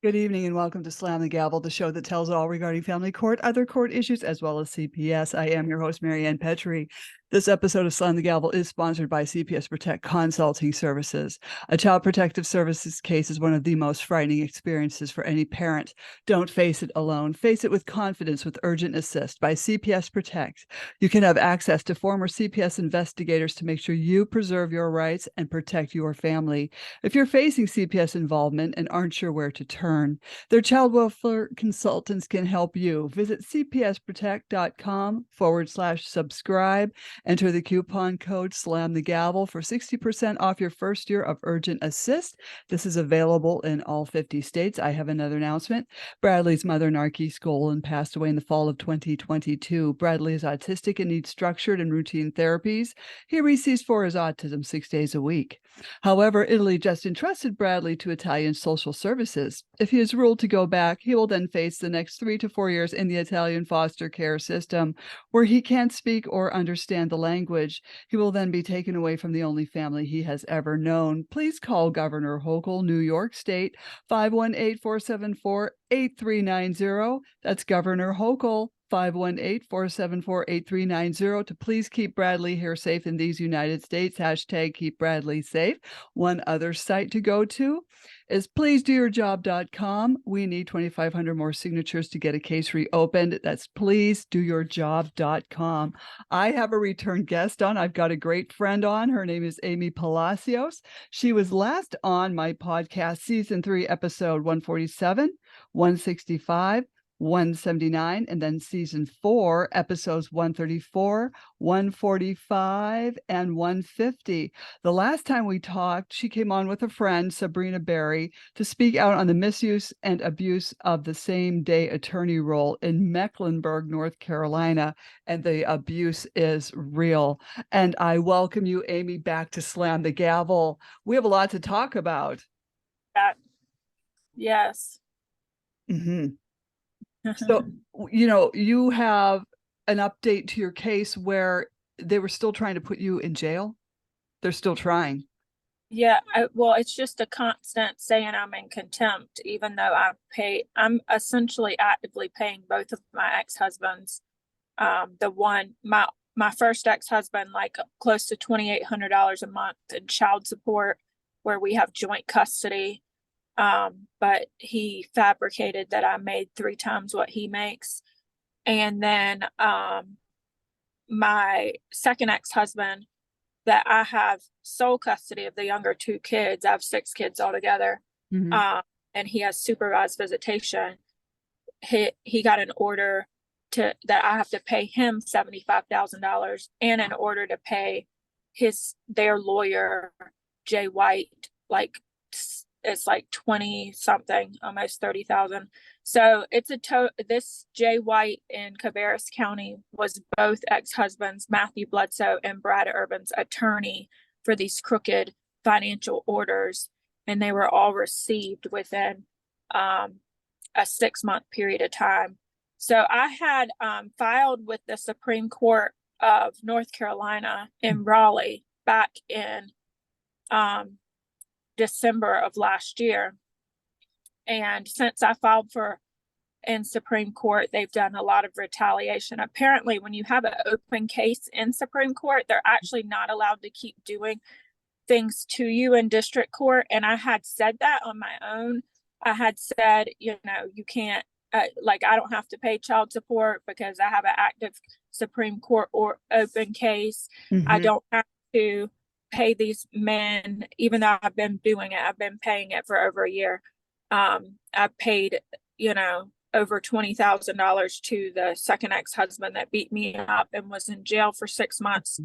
Good evening and welcome to Slam the Gavel, the show that tells all regarding family court, other court issues, as well as CPS. I am your host, Marianne Petrie. This episode of Slam the Gavel is sponsored by CPS Protect Consulting Services. A child protective services case is one of the most frightening experiences for any parent. Don't face it alone. Face it with confidence with Urgent Assist by CPS Protect. You can have access to former CPS investigators to make sure you preserve your rights and protect your family. If you're facing CPS involvement and aren't sure where to turn, their child welfare consultants can help you. Visit cpsprotect.com/subscribe. Enter the coupon code Slam the Gavel for 60% off your first year of Urgent Assist. This is available in all 50 states. I have another announcement. Bradley's mother, Narky Skolin, passed away in the fall of 2022. Bradley is autistic and needs structured and routine therapies. He receives for his autism 6 days a week. However, Italy just entrusted Bradley to Italian social services. If he is ruled to go back, he will then face the next 3 to 4 years in the Italian foster care system, where he can't speak or understand the language. He will then be taken away from the only family he has ever known. Please call Governor Hochul, New York State, 518-474-8390. That's Governor Hochul, 518-474-8390 to please keep Bradley here safe in these United States. Hashtag keep Bradley safe. One other site to go to is pleasedoyourjob.com. We need 2,500 more signatures to get a case reopened. That's pleasedoyourjob.com. I have a return guest on. I've got a great friend on. Her name is Amy Palacios. She was last on my podcast, season 3, episode 147, 165, 179, and then season 4, episodes 134, 145, and 150. The last time we talked, she came on with a friend, Sabrina Berry, to speak out on the misuse and abuse of the same-day attorney role in Mecklenburg, North Carolina, and the abuse is real. And I welcome you, Amy, back to Slam the Gavel. We have a lot to talk about. Yes. Mm-hmm. So, you have an update to your case where they were still trying to put you in jail. They're still trying. Yeah. Well, it's just a constant saying I'm in contempt, even though I'm essentially actively paying both of my ex-husbands. My first ex-husband, like close to $2,800 a month in child support, where we have joint custody. But he fabricated that I made 3 times what he makes. And then my second ex-husband, that I have sole custody of the younger 2 kids. I have 6 kids altogether. Mm-hmm. And he has supervised visitation. He got an order that I have to pay him $75,000 and an order to pay their lawyer, Jay White, it's like 20 something, almost 30,000. So it's this Jay White in Cabarrus County was both ex-husbands, Matthew Bledsoe and Brad Urban's attorney for these crooked financial orders. And they were all received within a 6-month period of time. So I had filed with the Supreme Court of North Carolina in Raleigh back in December of last year. And since I filed in Supreme Court, they've done a lot of retaliation. Apparently, when you have an open case in Supreme Court, they're actually not allowed to keep doing things to you in district court. And I had said that on my own. I had said, you can't, I don't have to pay child support because I have an active Supreme Court or open case. Mm-hmm. I don't have to pay these men, even though I've been doing it. I've been paying it for over a year. I paid, over $20,000 to the second ex-husband that beat me up and was in jail for 6 months.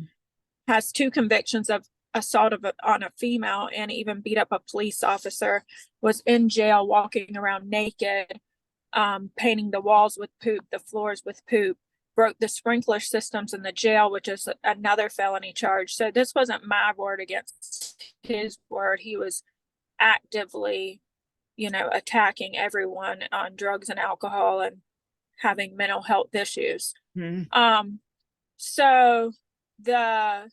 Has 2 convictions of assault on a female and even beat up a police officer. Was in jail walking around naked, painting the walls with poop, the floors with poop. Broke the sprinkler systems in the jail, which is another felony charge. So this wasn't my word against his word. He was actively, attacking everyone on drugs and alcohol and having mental health issues. Mm-hmm. So the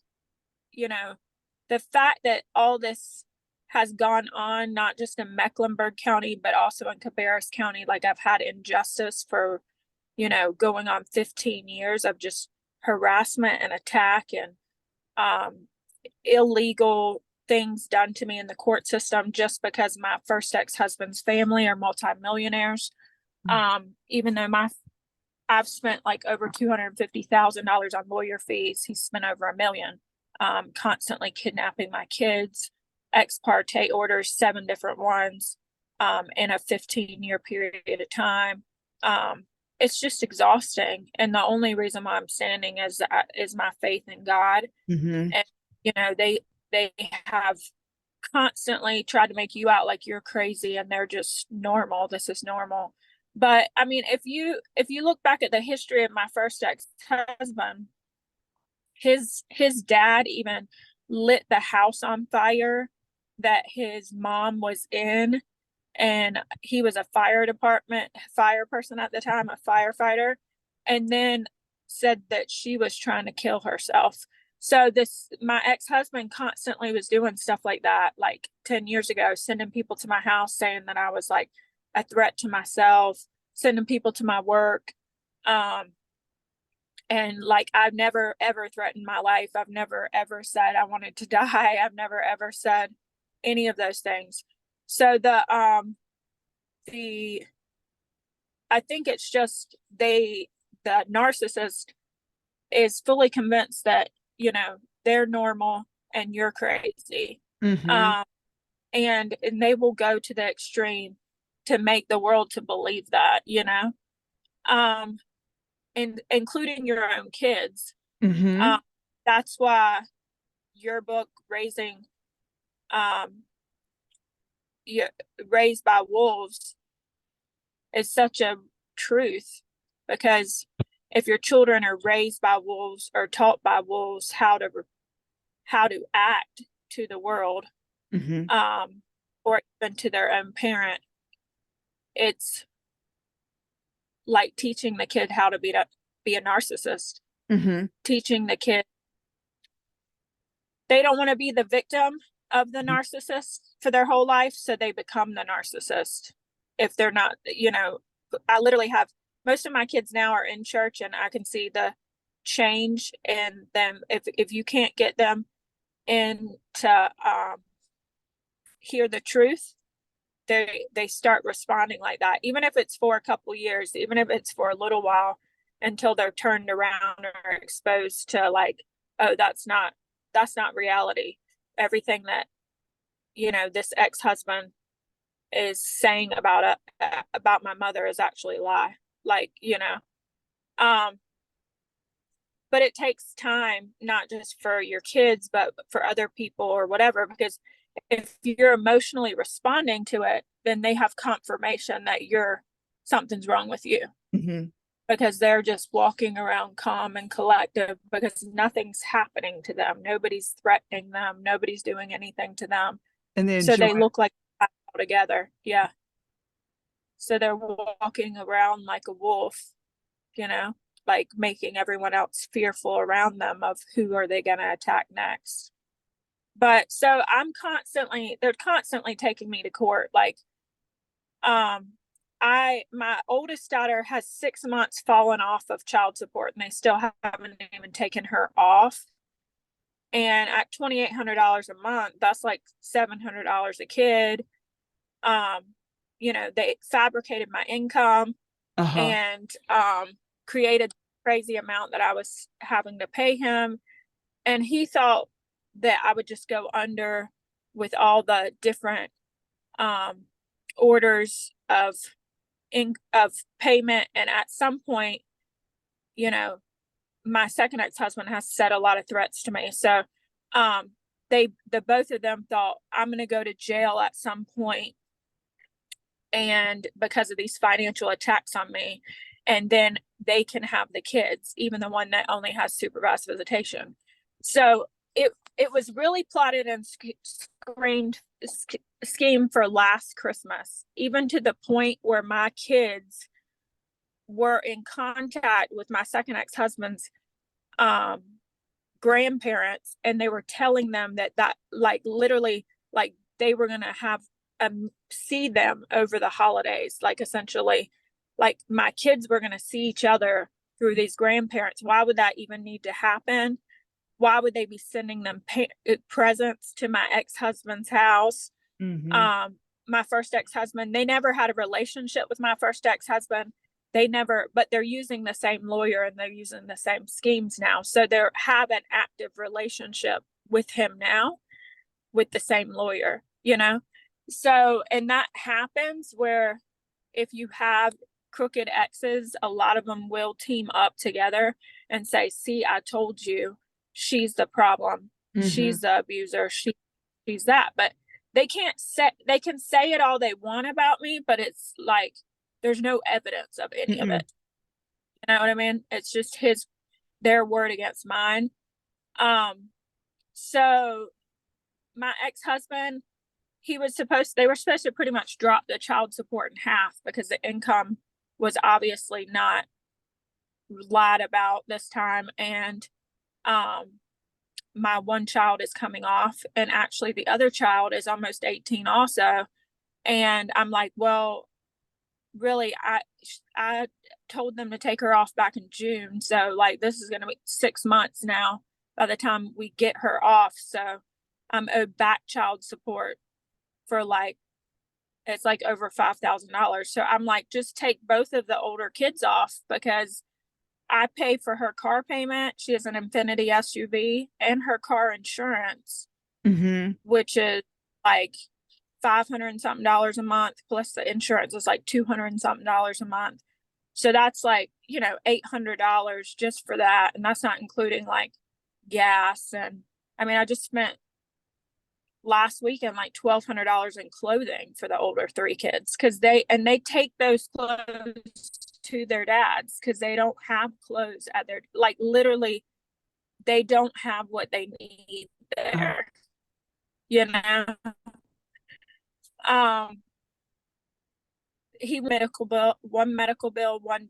fact that all this has gone on, not just in Mecklenburg County, but also in Cabarrus County. Like, I've had injustice for, going on 15 years of just harassment and attack and illegal things done to me in the court system just because my first ex-husband's family are multimillionaires. Even though I've spent like over $250,000 on lawyer fees, he's spent over $1 million, constantly kidnapping my kids, ex parte orders, 7 different ones, in a 15-year period of time. It's just exhausting. And the only reason why I'm standing is my faith in God. Mm-hmm. And, they have constantly tried to make you out like you're crazy and they're just normal. This is normal. But I mean, if you look back at the history of my first ex-husband, his dad even lit the house on fire that his mom was in, and he was a fire person at the time, a firefighter, and then said that she was trying to kill herself. So my ex-husband constantly was doing stuff like that, like 10 years ago, sending people to my house saying that I was like a threat to myself, sending people to my work. And like, I've never ever threatened my life. I've never ever said I wanted to die. I've never ever said any of those things. So I think it's just the narcissist is fully convinced that, they're normal and you're crazy. Mm-hmm. And they will go to the extreme to make the world to believe that, and including your own kids. Mm-hmm. That's why your book, Raised by Wolves, is such a truth, because if your children are raised by wolves or taught by wolves how to act to the world, Mm-hmm. or even to their own parent, it's like teaching the kid how to be a narcissist. Mm-hmm. Teaching the kid they don't want to be the victim of the narcissist for their whole life, so they become the narcissist. If they're not, I literally have most of my kids now are in church, and I can see the change in them. If you can't get them in to hear the truth, they start responding like that, even if it's for a couple years, even if it's for a little while, until they're turned around or exposed to like, oh, that's not reality. Everything that this ex-husband is saying about my mother is actually a lie. Like, but it takes time, not just for your kids, but for other people or whatever, because if you're emotionally responding to it, then they have confirmation that something's wrong with you. Mm-hmm. Because they're just walking around calm and collective because nothing's happening to them. Nobody's threatening them. Nobody's doing anything to them. And they So enjoy they look like all together. Yeah. So they're walking around like a wolf, like making everyone else fearful around them of who are they going to attack next. But so they're constantly taking me to court. Like, my oldest daughter has 6 months fallen off of child support, and they still haven't even taken her off. And at $2,800 a month, that's like $700 a kid. They fabricated my income uh-huh. and created a crazy amount that I was having to pay him. And he thought that I would just go under with all the different orders of payment. And at some point, my second ex-husband has said a lot of threats to me. So the both of them thought I'm going to go to jail at some point, and because of these financial attacks on me, and then they can have the kids, even the one that only has supervised visitation. So it was really plotted and schemed for last Christmas, even to the point where my kids were in contact with my second ex-husband's grandparents, and they were telling them that like literally like they were going to have see them over the holidays, like essentially, like my kids were going to see each other through these grandparents. Why would that even need to happen? Why would they be sending them presents to my ex-husband's house? My first ex-husband, they never had a relationship with my first ex-husband. They never, but they're using the same lawyer and they're using the same schemes now. So they have an active relationship with him now with the same lawyer, you know? So, and that happens where if you have crooked exes, a lot of them will team up together and say, see, I told you, she's the problem. She's the abuser. She's that. But they can say it all they want about me, but it's like, there's no evidence of any of it. You know what I mean? It's just their word against mine. So my ex-husband, they were supposed to pretty much drop the child support in half because the income was obviously not lied about this time. And my one child is coming off, and actually the other child is almost 18 also. And I'm like, well, really, I told them to take her off back in June. So like, this is going to be 6 months now by the time we get her off. So I'm owed back child support for like, it's like over $5,000. So I'm like, just take both of the older kids off, because I pay for her car payment. She has an Infiniti SUV, and her car insurance, which is like $500 and something a month, plus the insurance is like $200 and something a month. So that's like, you know, $800 just for that. And that's not including like gas. And I mean, I just spent last weekend like $1,200 in clothing for the older 3 kids, because they take those clothes to their dads because they don't have clothes at their, like, literally they don't have what they need there, you know. One medical bill, one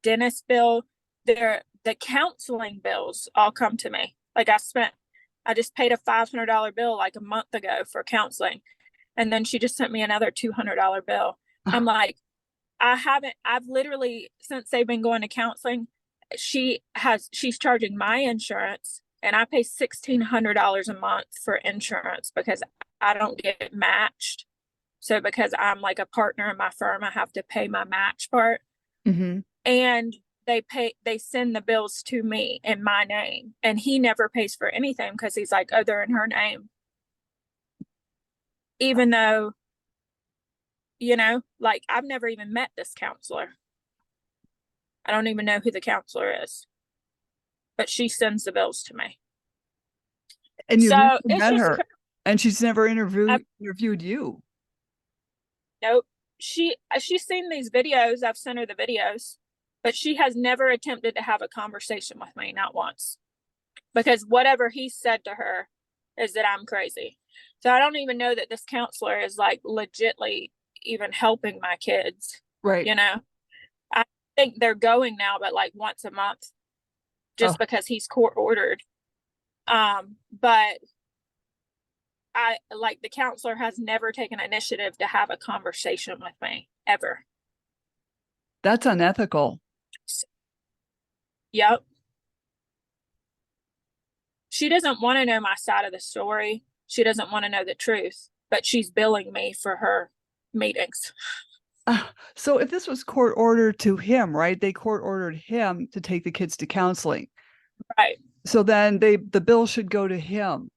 dentist bill. The counseling bills all come to me. Like I just paid a $500 bill like a month ago for counseling, and then she just sent me another $200 bill. I'm like, I've literally, since they've been going to counseling, she's charging my insurance, and I pay $1,600 a month for insurance because I don't get matched. So because I'm like a partner in my firm, I have to pay my match part. And they send the bills to me in my name, and he never pays for anything because he's like, oh, they're in her name. Even though, you know, like, I've never even met this counselor. I don't even know who the counselor is, but she sends the bills to me. And you so met her, and she's never interviewed you. Nope. She's seen these videos. I've sent her the videos, but she has never attempted to have a conversation with me, not once, because whatever he said to her is that I'm crazy. So I don't even know that this counselor is like legitly even helping my kids. Right. You know, I think they're going now, but like once a month, just because he's court ordered. But the counselor has never taken initiative to have a conversation with me ever. That's unethical. Yep. She doesn't want to know my side of the story. She doesn't want to know the truth, but she's billing me for her meetings. So if this was court ordered to him, right? They court ordered him to take the kids to counseling. Right. So then the bill should go to him.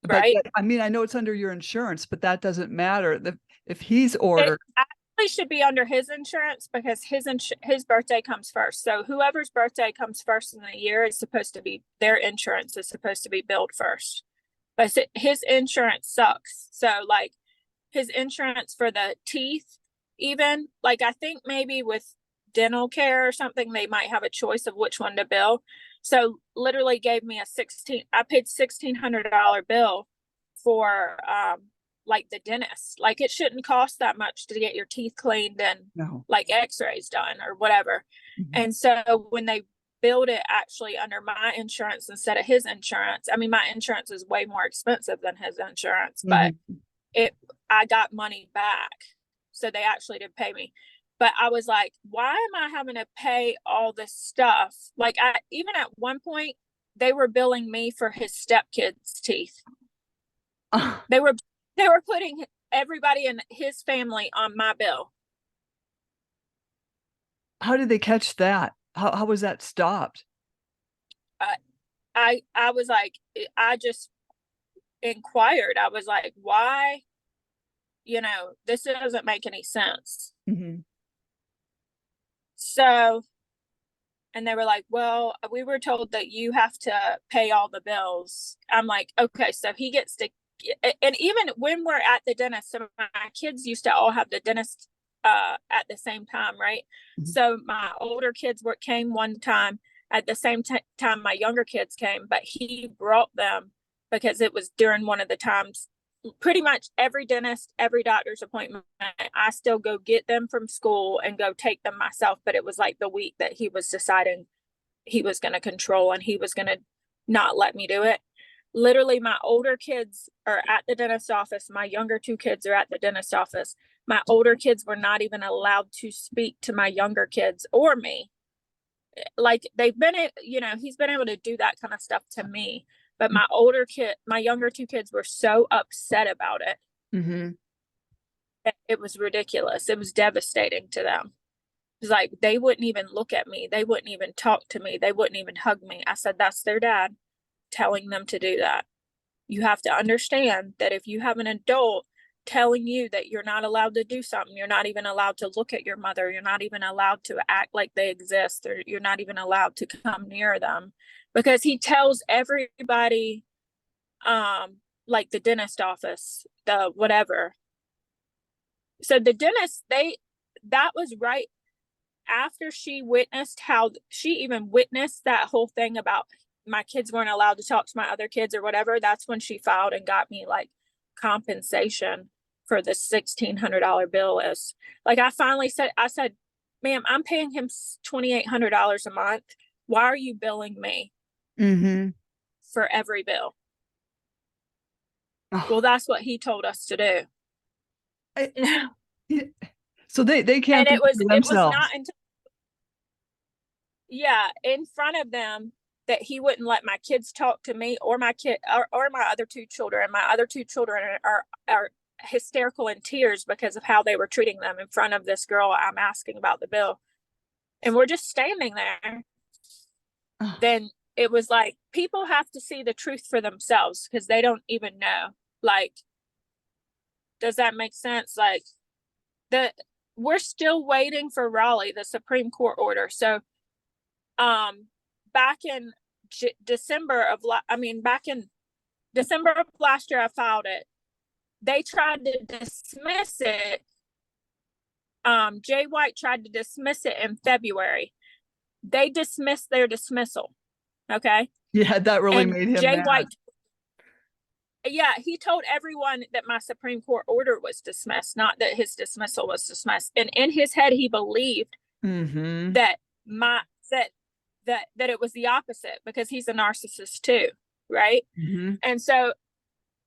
Right. But I mean, I know it's under your insurance, but that doesn't matter. If he's ordered. It actually should be under his insurance, because his birthday comes first. So whoever's birthday comes first in the year is supposed to be, their insurance is supposed to be billed first. But his insurance sucks. So like his insurance for the teeth, even, like, I think maybe with dental care or something, they might have a choice of which one to bill. So literally gave me I paid $1,600 bill for like the dentist. Like, it shouldn't cost that much to get your teeth cleaned and like x-rays done or whatever. And so when they billed it actually under my insurance instead of his insurance, I mean, my insurance is way more expensive than his insurance, but I got money back. So they actually did pay me. But I was like, why am I having to pay all this stuff? Like, even at one point, they were billing me for his stepkid's teeth. They were putting everybody in his family on my bill. How did they catch that? How was that stopped? I was like, I just inquired. I was like, why? This doesn't make any sense. Mm-hmm. So, and they were like, well, we were told that you have to pay all the bills. I'm like, okay, so he gets to, and even when we're at the dentist, some of my kids used to all have the dentist at the same time, right? Mm-hmm. So my older kids came one time at the same time my younger kids came, but he brought them because it was during one of the times. Pretty much every dentist, every doctor's appointment, I still go get them from school and go take them myself. But it was like the week that he was deciding he was going to control and he was going to not let me do it. Literally, my older kids are at the dentist office. My younger two kids are at the dentist office. My older kids were not even allowed to speak to my younger kids or me. Like he's been able to do that kind of stuff to me. But my younger two kids were so upset about it. Mm-hmm. It was ridiculous. It was devastating to them. It was like, they wouldn't even look at me. They wouldn't even talk to me. They wouldn't even hug me. I said, that's their dad telling them to do that. You have to understand that if you have an adult telling you that you're not allowed to do something, you're not even allowed to look at your mother, you're not even allowed to act like they exist, or you're not even allowed to come near them, because he tells everybody, like the dentist office, the whatever. So the dentist, that was right after she witnessed how she even witnessed that whole thing about my kids weren't allowed to talk to my other kids or whatever. That's when she filed and got me like compensation for the $1,600 bill. Is like, I said, ma'am, I'm paying him $2,800 a month. Why are you billing me Mm-hmm. for every bill? Oh, Well, that's what he told us to do. so they can't And think for it was themselves. not until, yeah, in front of them, that he wouldn't let my kids talk to me or my kid or my other two children. My other two children are hysterical in tears because of how they were treating them in front of this girl I'm asking about the bill. And we're just standing there. Oh. Then it was like, people have to see the truth for themselves because they don't even know. Like, does that make sense? Like, we're still waiting for Raleigh, the Supreme Court order. So, back in December of last year, I filed it. They tried to dismiss it. Jay White tried to dismiss it in February. They dismissed their dismissal. Okay. Yeah, that really And made him Jay mad. White, yeah, he told everyone that my Supreme Court order was dismissed, not that his dismissal was dismissed. And in his head, he believed Mm-hmm. that that it was the opposite, because he's a narcissist too, right? Mm-hmm. And so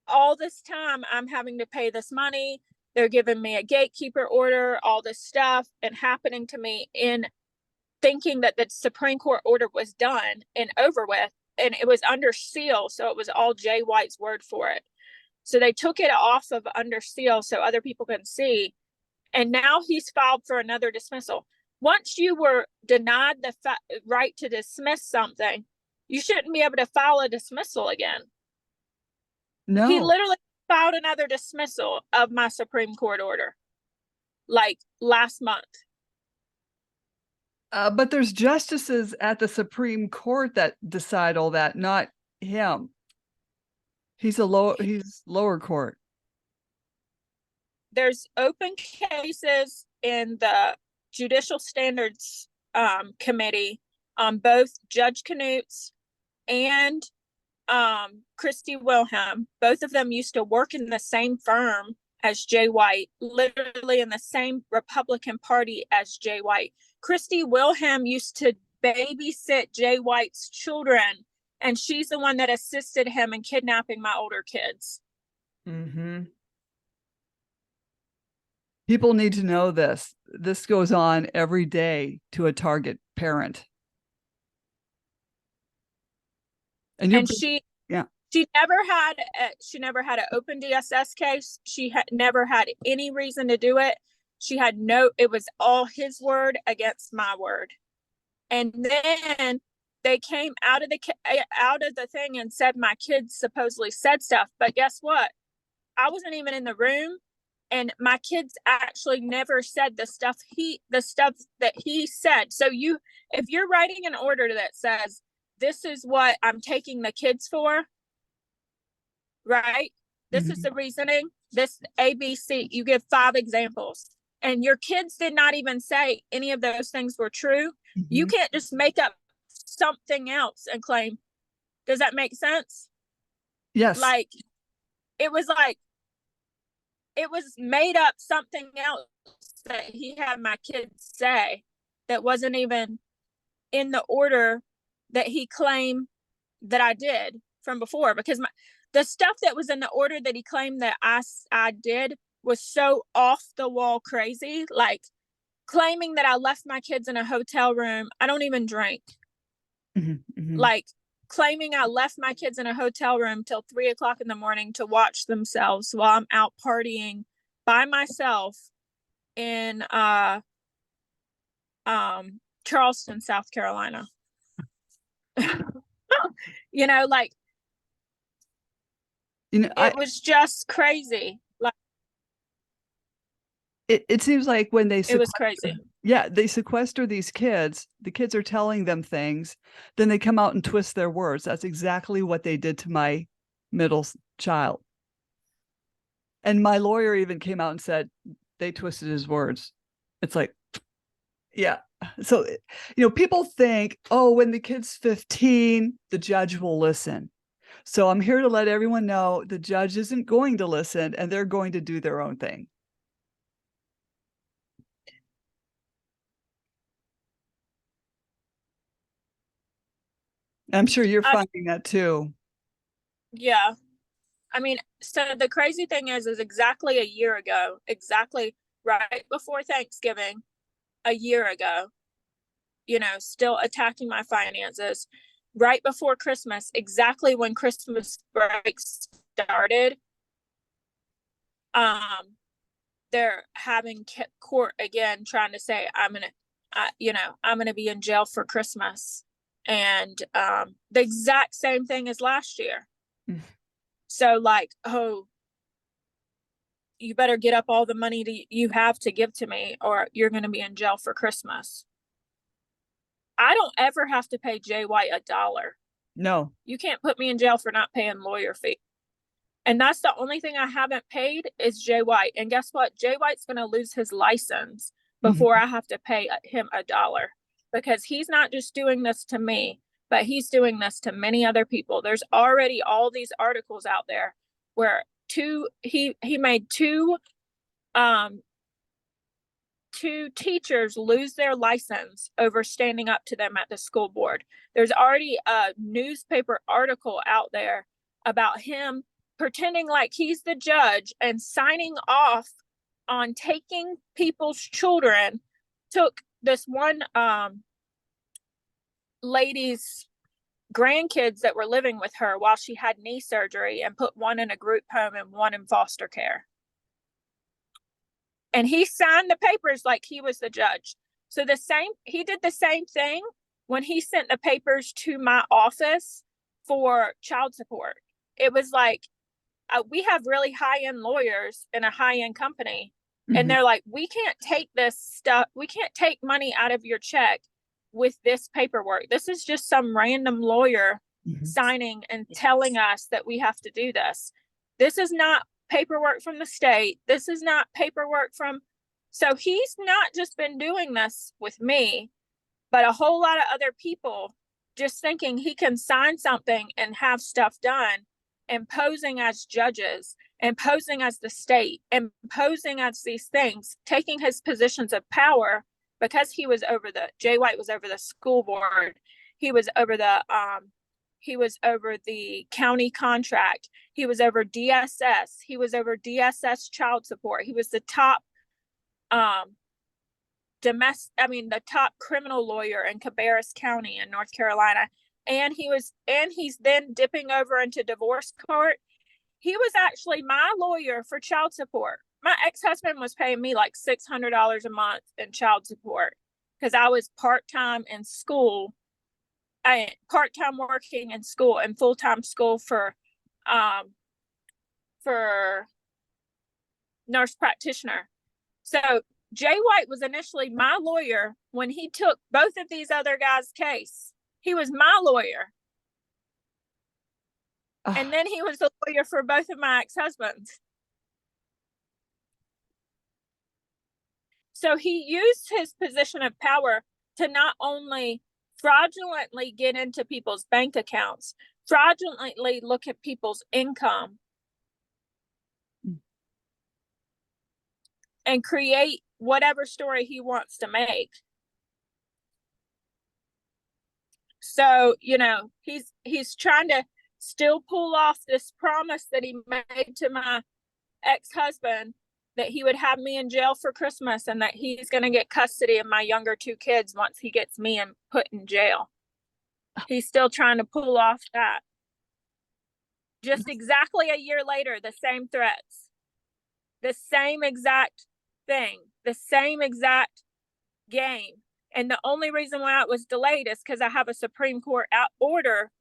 all this time I'm having to pay this money. They're giving me a gatekeeper order, all this stuff, and happening to me in thinking that the Supreme Court order was done and over with. And it was under seal. So it was all Jay White's word for it. So they took it off of under seal so other people can see. And now he's filed for another dismissal. Once you were denied the right to dismiss something, you shouldn't be able to file a dismissal again. No. He literally filed another dismissal of my Supreme Court order, like last month. But there's justices at the Supreme Court that decide all that, not him. He's lower court. There's open cases in the Judicial Standards Committee on both Judge Knut's and Christy Wilhelm. Both of them used to work in the same firm as Jay White, literally in the same Republican Party as Jay White. Christy Wilhelm used to babysit Jay White's children, and she's the one that assisted him in kidnapping my older kids. Mm-hmm. People need to know this. This goes on every day to a target parent. And And she yeah. she never had an open DSS case. She had never had any reason to do it. She had it was all his word against my word. And then they came out of the thing and said my kids supposedly said stuff. But guess what? I wasn't even in the room, and my kids actually never said the stuff that he said. So if you're writing an order that says this is what I'm taking the kids for, right? This is the reasoning. This ABC, you give 5 examples, and your kids did not even say any of those things were true. You can't just make up something else and claim. Does that make sense? Yes. Like it was made up something else that he had my kids say that wasn't even in the order that he claimed that I did from before, because the stuff that was in the order that he claimed that I did was so off the wall crazy, like claiming that I left my kids in a hotel room. I don't even drink. Like claiming I left my kids in a hotel room till 3:00 in the morning to watch themselves while I'm out partying by myself in Charleston, South Carolina. You know, like, it was just crazy. Like, it seems like when they it was crazy. Yeah, they sequester these kids. The kids are telling them things. Then they come out and twist their words. That's exactly what they did to my middle child. And my lawyer even came out and said they twisted his words. It's like, yeah. So, people think, oh, when the kid's 15, the judge will listen. So I'm here to let everyone know the judge isn't going to listen, and they're going to do their own thing. I'm sure you're finding that too. Yeah. I mean, so the crazy thing is exactly a year ago, exactly right before Thanksgiving, a year ago, still attacking my finances. Right before Christmas, exactly when Christmas break started, they're having court again, trying to say I'm gonna be in jail for Christmas, and the exact same thing as last year. So like, oh, you better get up all the money you have to give to me, or you're going to be in jail for Christmas. I don't ever have to pay Jay White $1. No. You can't put me in jail for not paying lawyer fee. And that's the only thing I haven't paid is Jay White. And guess what? Jay White's going to lose his license before I have to pay him $1, because he's not just doing this to me, but he's doing this to many other people. There's already all these articles out there where he made two teachers lose their license over standing up to them at the school board. There's already a newspaper article out there about him pretending like he's the judge and signing off on taking people's children. Took this one lady's grandkids that were living with her while she had knee surgery and put one in a group home and one in foster care. And he signed the papers like he was the judge. So he did the same thing when he sent the papers to my office for child support. It was like, we have really high-end lawyers in a high-end company. And they're like, we can't take this stuff. We can't take money out of your check with this paperwork. This is just some random lawyer signing and telling us that we have to do this. This is not paperwork from the state. This is not paperwork from. So he's not just been doing this with me, but a whole lot of other people, just thinking he can sign something and have stuff done, and posing as judges and posing as the state and posing as these things, taking his positions of power, because Jay White was over the school board. He was over the county contract. He was over DSS. He was over DSS child support. He was the top the top criminal lawyer in Cabarrus County in North Carolina. And he's then dipping over into divorce court. He was actually my lawyer for child support. My ex-husband was paying me like $600 a month in child support because I was part-time in school, part-time working in school and full-time school for nurse practitioner. So Jay White was initially my lawyer when he took both of these other guys' case. He was my lawyer. And then he was the lawyer for both of my ex-husbands. So he used his position of power to not only fraudulently get into people's bank accounts, fraudulently look at people's income, and create whatever story he wants to make. So, he's trying to still pull off this promise that he made to my ex-husband that he would have me in jail for Christmas and that he's going to get custody of my younger two kids once he gets me put in jail. He's still trying to pull off that. Just exactly a year later, the same threats, the same exact thing, the same exact game. And the only reason why it was delayed is because I have a Supreme Court order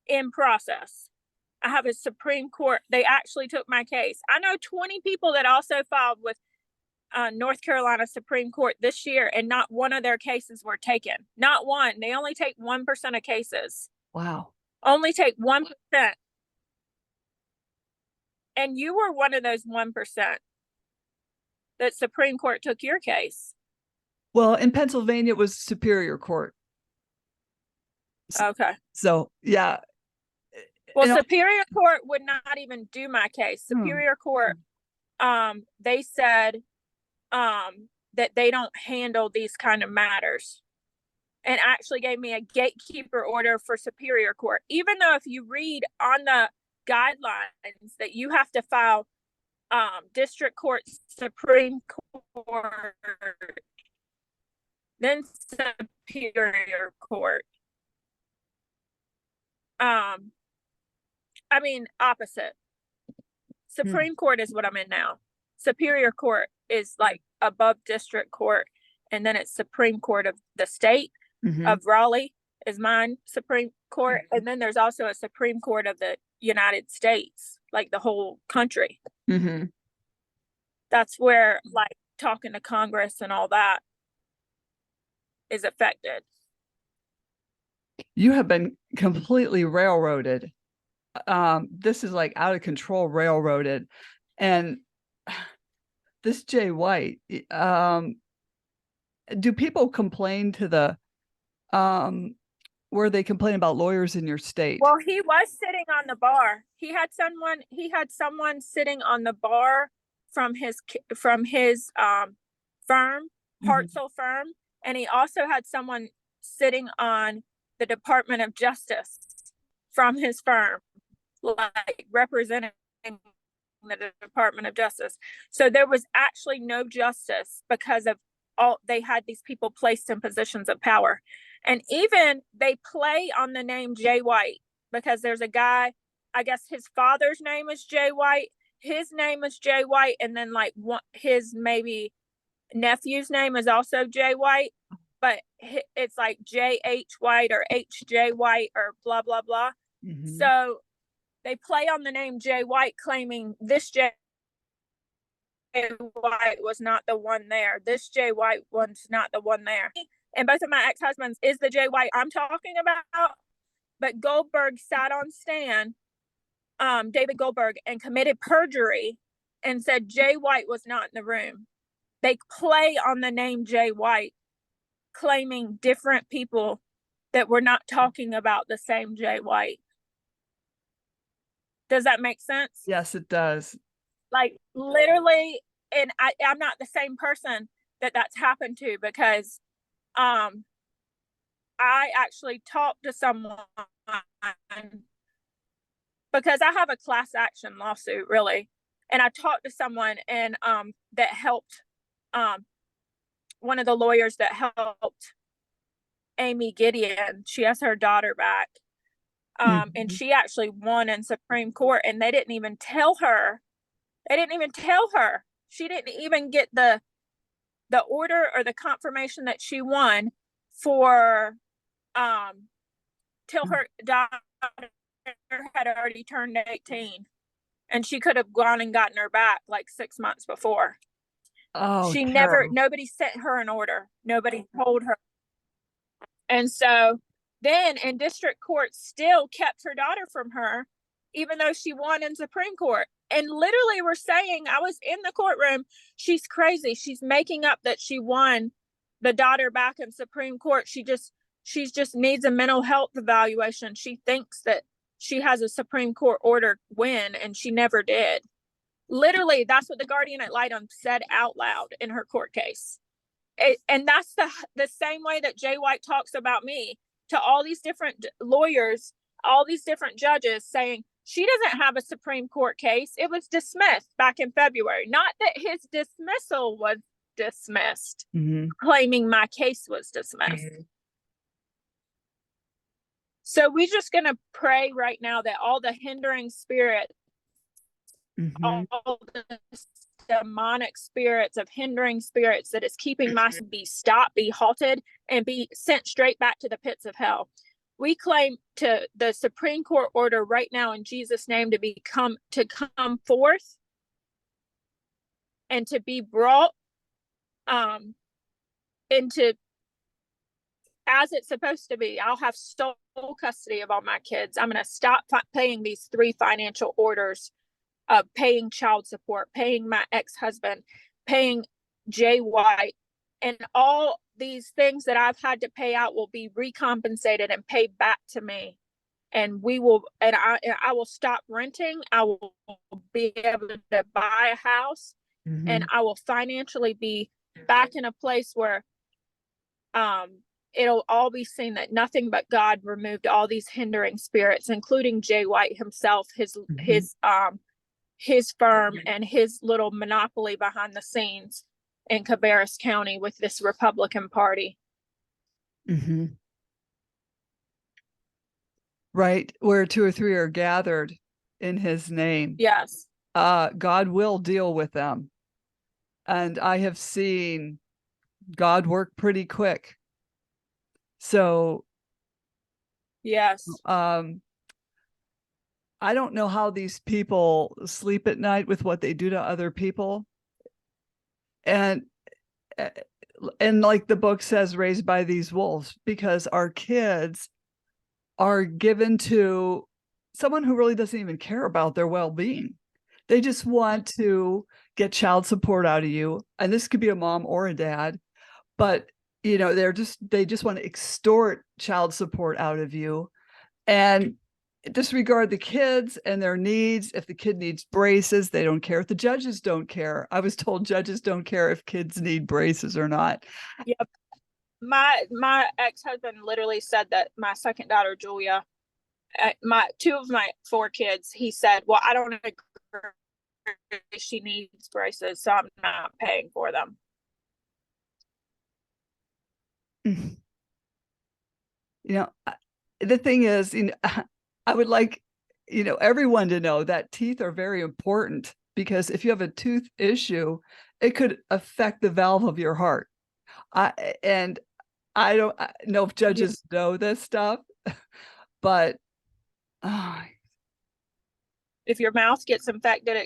in process. I have a Supreme Court. They actually took my case. I know 20 people that also filed with North Carolina Supreme Court this year, and not one of their cases were taken. Not one. They only take 1% of cases. Wow. Only take 1%. And you were one of those 1% that Supreme Court took your case. Well, in Pennsylvania, it was Superior Court. Okay. So, yeah. Well, Superior Court would not even do my case. Superior Court, they said that they don't handle these kind of matters, and actually gave me a gatekeeper order for Superior Court. Even though if you read on the guidelines that you have to file district court, Supreme Court, then Superior Court. Opposite. Supreme Court is what I'm in now. Superior Court is like above district court, and then it's Supreme Court of the state of Raleigh is mine, Supreme Court, and then there's also a Supreme Court of the United States, like the whole country. That's where like talking to Congress and all that is affected. You have been completely railroaded. This is like out of control railroaded. And this Jay White, do people complain to the where they complain about lawyers in your state? Well, he was sitting on the bar. He had someone sitting on the bar from his firm, Hartzell firm, and he also had someone sitting on the Department of Justice from his firm, like representing the Department of Justice. So there was actually no justice because of they had these people placed in positions of power. And even they play on the name Jay White because there's a guy, I guess his father's name is Jay White, his name is Jay White, and then like his maybe nephew's name is also Jay White, but it's like J.H. White or H.J. White or blah, blah, blah. So they play on the name Jay White, claiming this Jay White was not the one there. This Jay White was not the one there. And both of my ex-husbands is the Jay White I'm talking about. But Goldberg sat on stand, David Goldberg, and committed perjury and said Jay White was not in the room. They play on the name Jay White, claiming different people that were not talking about the same Jay White. Does that make sense? Yes, it does. Like literally, and I'm not the same person that's happened to, because I actually talked to someone because I have a class action lawsuit, really. And I talked to someone and that helped one of the lawyers that helped Amy Gideon, she has her daughter back. And she actually won in Supreme Court, and they didn't even tell her. She didn't even get the order or the confirmation that she won for till her daughter had already turned 18, and she could have gone and gotten her back like 6 months before. Oh, She terrible. nobody sent her an order. Nobody told her. And so then in district court still kept her daughter from her, even though she won in Supreme Court. And literally were saying, I was in the courtroom, she's crazy. She's making up that she won the daughter back in Supreme Court. She just needs a mental health evaluation. She thinks that she has a Supreme Court order win, and she never did. Literally, that's what the guardian ad litem said out loud in her court case. And that's the same way that Jay White talks about me to all these different lawyers, all these different judges, saying she doesn't have a Supreme Court case. It was dismissed back in February. Not that his dismissal was dismissed, claiming my case was dismissed. So we're just going to pray right now that all the hindering spirits, all the demonic spirits of hindering spirits that is keeping my be stopped, be halted, and be sent straight back to the pits of hell. We claim to the Supreme Court order right now in Jesus' name to come forth and to be brought into as it's supposed to be. I'll have sole custody of all my kids. I'm going to stop paying these 3 financial orders of paying child support, paying my ex-husband, paying Jay White, and all these things that I've had to pay out will be recompensated and paid back to me. And I will stop renting. I will be able to buy a house, and I will financially be back in a place where it'll all be seen that nothing but God removed all these hindering spirits, including Jay White himself, his firm, and his little monopoly behind the scenes in Cabarrus County with this Republican Party. Right, where 2 or 3 are gathered in his name. Yes. God will deal with them. And I have seen God work pretty quick. So, yes. I don't know how these people sleep at night with what they do to other people. And like the book says, raised by these wolves, because our kids are given to someone who really doesn't even care about their well-being. They just want to get child support out of you. And this could be a mom or a dad, but they just want to extort child support out of you and disregard the kids and their needs. If the kid needs braces, they don't care. If the judges don't care. I was told judges don't care if kids need braces or not. Yep. My ex-husband literally said that my second daughter, Julia, 2 of my 4 kids, he said, well, I don't agree. She needs braces, so I'm not paying for them. The thing is, I would like, everyone to know that teeth are very important, because if you have a tooth issue, it could affect the valve of your heart. I don't know if judges know this stuff, but if your mouth gets infected,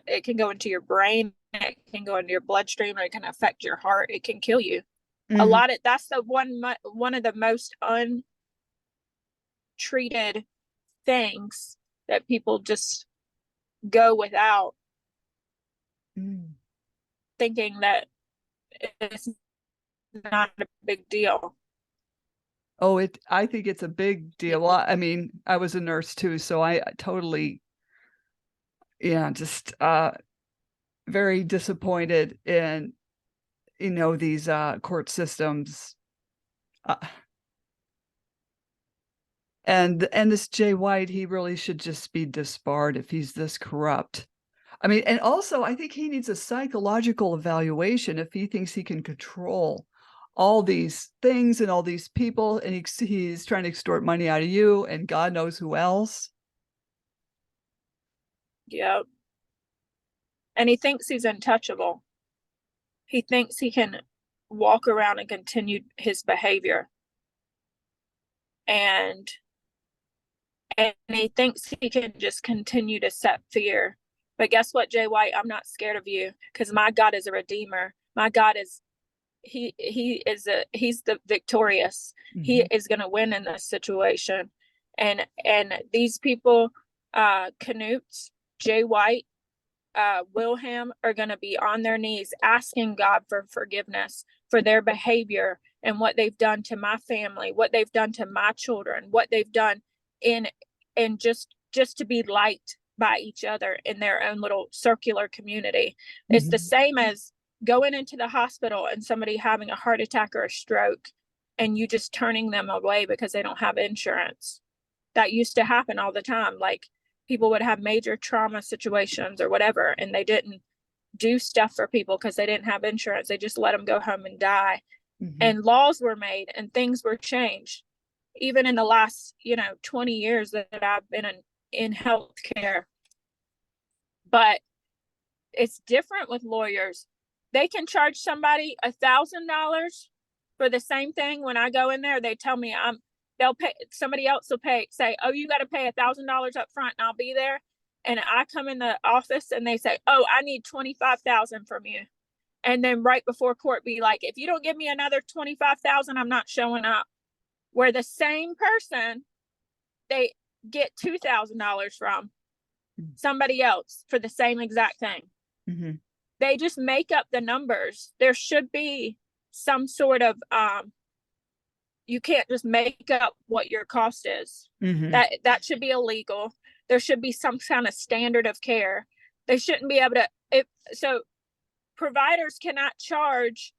it can go into your brain, it can go into your bloodstream, it can affect your heart, it can kill you. That's the one of the most untreated things that people just go without, thinking that it's not a big deal. I think it's a big deal. I mean, I was a nurse too, so I totally, just very disappointed in, these court systems. And this Jay White, he really should just be disbarred if he's this corrupt. I mean, and also I think he needs a psychological evaluation if he thinks he can control all these things and all these people, and he's trying to extort money out of you and God knows who else. Yeah. And he thinks he's untouchable. He thinks he can walk around and continue his behavior. And he thinks he can just continue to set fear. But guess what, Jay White? I'm not scared of you, because my God is a redeemer. My God is he's the victorious. Mm-hmm. He is going to win in this situation. And these people, Canutes, Jay White, Wilhelm, are going to be on their knees asking God for forgiveness for their behavior and what they've done to my family, what they've done to my children, what they've done in just to be liked by each other in their own little circular community. Mm-hmm. It's the same as going into the hospital and somebody having a heart attack or a stroke and you just turning them away because they don't have insurance. That used to happen all the time. Like, people would have major trauma situations or whatever, and they didn't do stuff for people because they didn't have insurance. They just let them go home and die. Mm-hmm. And laws were made and things were changed. Even in the last, 20 years that I've been in healthcare. But it's different with lawyers. They can charge somebody $1,000 for the same thing. When I go in there, they tell me they'll pay, somebody else will say, oh, you got to pay $1,000 up front and I'll be there. And I come in the office and they say, oh, I need $25,000 from you. And then right before court be like, if you don't give me another $25,000, I'm not showing up. Where the same person, they get $2,000 from somebody else for the same exact thing. Mm-hmm. They just make up the numbers. There should be some sort of, you can't just make up what your cost is. Mm-hmm. That should be illegal. There should be some kind of standard of care. They shouldn't be able to, so providers cannot charge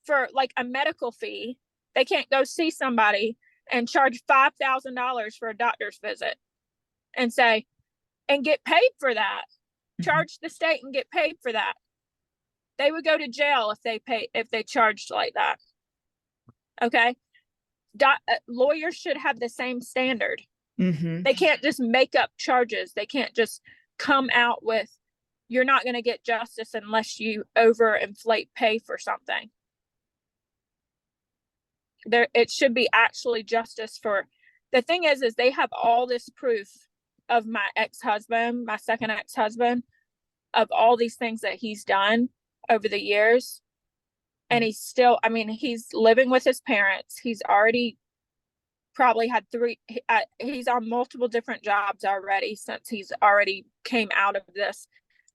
for like a medical fee. They can't go see somebody and charge $5,000 for a doctor's visit and say, and get paid for that. Mm-hmm. Charge the state and get paid for that. They would go to jail if they charged like that. Okay. Lawyers should have the same standard. Mm-hmm. They can't just make up charges. They can't just come out with, you're not going to get justice unless you overinflate pay for something. It should be actually justice for. The thing is they have all this proof of my ex-husband, my second ex-husband, of all these things that he's done over the years. And he's still, he's living with his parents. He's already probably had he's on multiple different jobs already since he's already came out of this.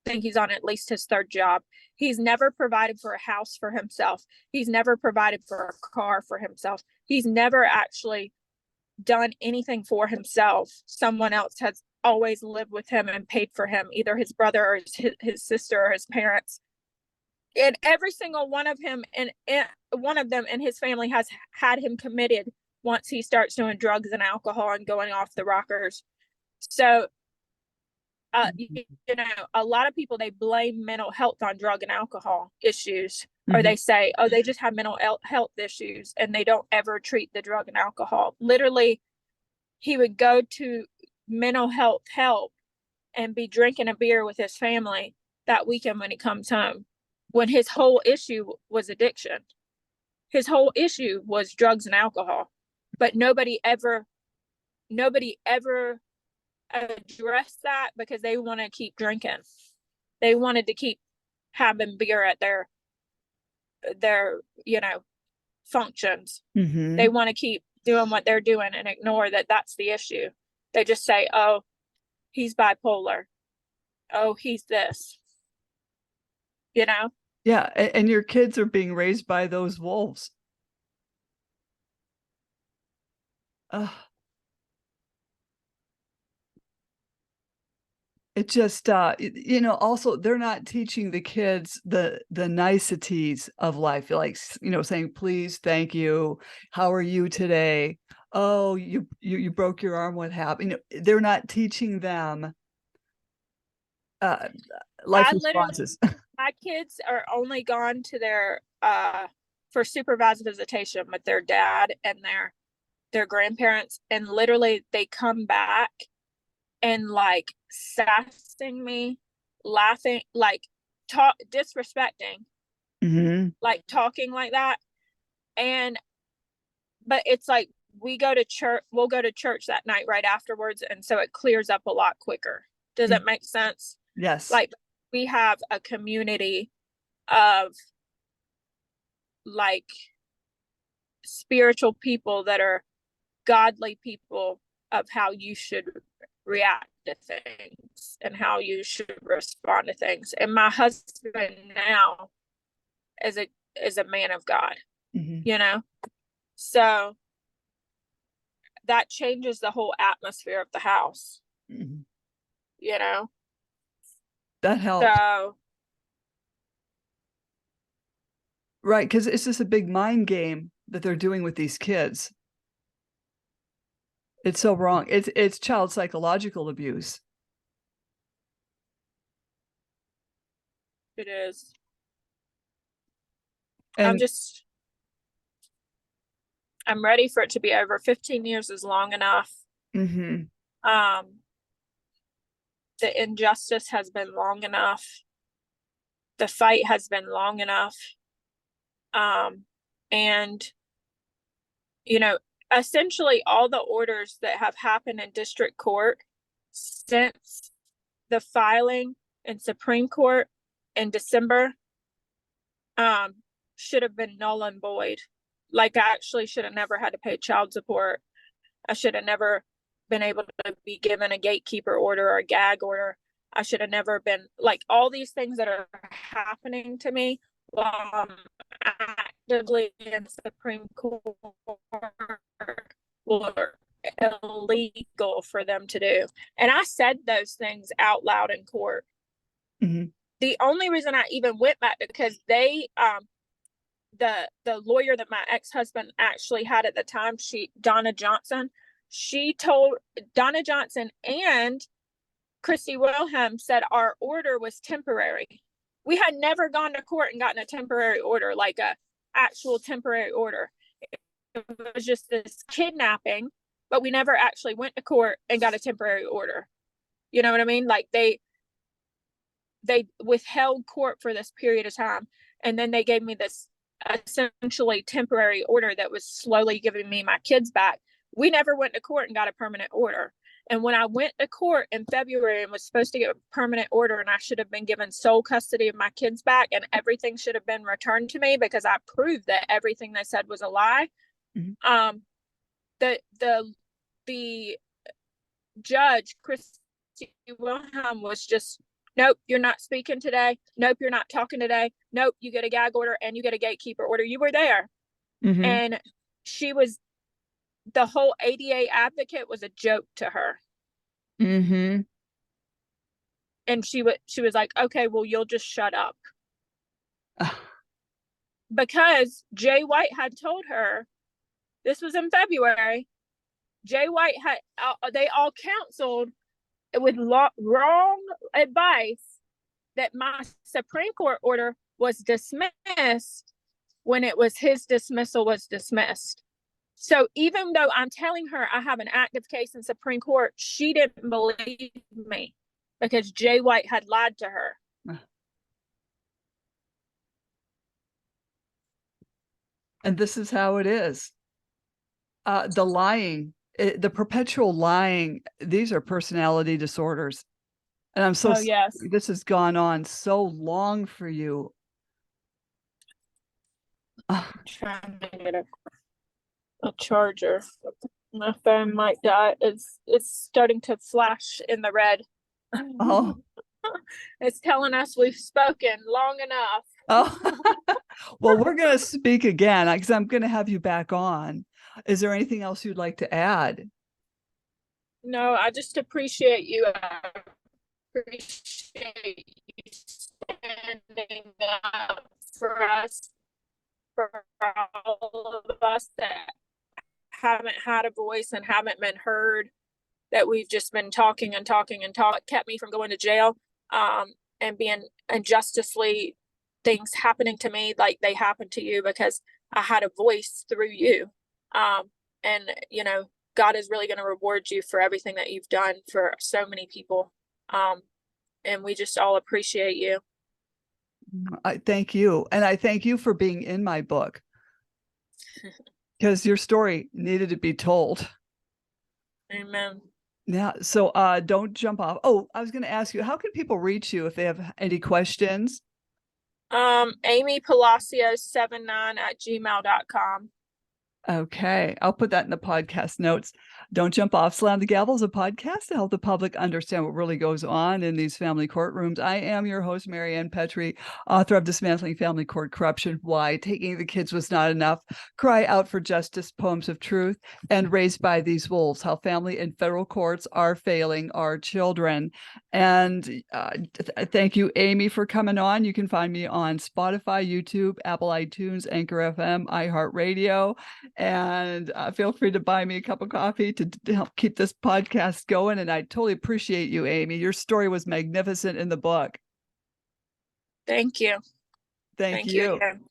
I think he's on at least his third job. He's never provided for a house for himself. He's never provided for a car for himself. He's never actually done anything for himself. Someone else has always lived with him and paid for him, either his brother or his sister or his parents. And every single one of them in his family has had him committed once he starts doing drugs and alcohol and going off the rockers. So, a lot of people, they blame mental health on drug and alcohol issues, mm-hmm. or they say, oh, they just have mental health issues and they don't ever treat the drug and alcohol. Literally, he would go to mental health help and be drinking a beer with his family that weekend when he comes home, when his whole issue was addiction. His whole issue was drugs and alcohol, but nobody ever address that because they want to keep drinking. They wanted to keep having beer at their functions. Mm-hmm. They want to keep doing what they're doing and ignore that that's the issue. They just say, oh, he's bipolar. Oh, he's this. Yeah, and your kids are being raised by those wolves. It just, also they're not teaching the kids the niceties of life, like, saying, please, thank you. How are you today? Oh, you broke your arm. What happened? They're not teaching them life literally, responses. my kids are only gone to their for supervised visitation with their dad and their grandparents, and literally they come back and like sassing me, laughing, like talk disrespecting, like talking like that. And but it's like we'll go to church that night right afterwards, and so it clears up a lot quicker. Does that make sense? Yes. Like we have a community of like spiritual people that are godly people of how you should react to things and how you should respond to things. And my husband now is a man of God, you know? So that changes the whole atmosphere of the house, you know? That helps. So right, because it's just a big mind game that they're doing with these kids. It's so wrong. It's child psychological abuse. it is. And I'm ready for it to be over. 15 years is long enough. The injustice has been long enough. The fight has been long enough. And, you know, essentially all the orders that have happened in district court since the filing in Supreme Court in December, should have been null and void. Like I actually should have never had to pay child support. I should have never been able to be given a gatekeeper order or a gag order. I should have never been, like, all these things that are happening to me while I'm actively in Supreme Court were illegal for them to do. And I said those things out loud in court. The only reason I even went back, because they the lawyer that my ex-husband actually had at the time, Donna Johnson, she told Donna Johnson and Christy Wilhelm said our order was temporary. We had never gone to court and gotten a temporary order, like a actual temporary order. It was just this kidnapping, but we never actually went to court and got a temporary order. You know what I mean? Like they withheld court for this period of time, and then they gave me this essentially temporary order that was slowly giving me my kids back. We never went to court and got a permanent order. And when I went to court in February and was supposed to get a permanent order, and I should have been given sole custody of my kids back, and everything should have been returned to me because I proved that everything they said was a lie. The judge, Christy Wilhelm, was just, nope, you're not speaking today. Nope, you're not talking today. Nope, you get a gag order and you get a gatekeeper order. You were there. And she was, the whole ADA advocate was a joke to her. And she was like, okay, well, you'll just shut up. Because Jay White had told her, this was in February, Jay White had, they all counseled with wrong advice that my Supreme Court order was dismissed when it was his dismissal was dismissed. So even though I'm telling her I have an active case in Supreme Court, she didn't believe me because Jay White had lied to her. And this is how it is. The lying, the perpetual lying, these are personality disorders. And I'm so sorry this has gone on so long for you. I'm trying to get a charger. My phone might die. It's starting to flash in the red. Oh. It's telling us we've spoken long enough. Oh. Well, we're going to speak again because I'm going to have you back on. Is there anything else you'd like to add? No, I just appreciate you. I appreciate you standing up for us, for all of us that haven't had a voice and haven't been heard, that we've just been talking and talking and talking. It kept me from going to jail. and being unjustly things happening to me like they happened to you, because I had a voice through you. And God is really going to reward you for everything that you've done for so many people. And we just all appreciate you. I thank you. And I thank you for being in my book, because your story needed to be told. Amen. Yeah. So don't jump off. Oh, I was going to ask you, how can people reach you if they have any questions? Amy Palacios 79@gmail.com. Okay, I'll put that in the podcast notes. Don't jump off. Slam the Gavel is a podcast to help the public understand what really goes on in these family courtrooms. I am your host, Marianne Petrie, author of Dismantling Family Court Corruption, Why Taking the Kids Was Not Enough, Cry Out for Justice, Poems of Truth, and Raised by These Wolves, How Family and Federal Courts Are Failing Our Children. And thank you, Amy, for coming on. You can find me on Spotify, YouTube, Apple iTunes, Anchor FM, iHeartRadio. And feel free to buy me a cup of coffee to help keep this podcast going. And I totally appreciate you, Amy. Your story was magnificent in the book. Thank you. Thank you. Again.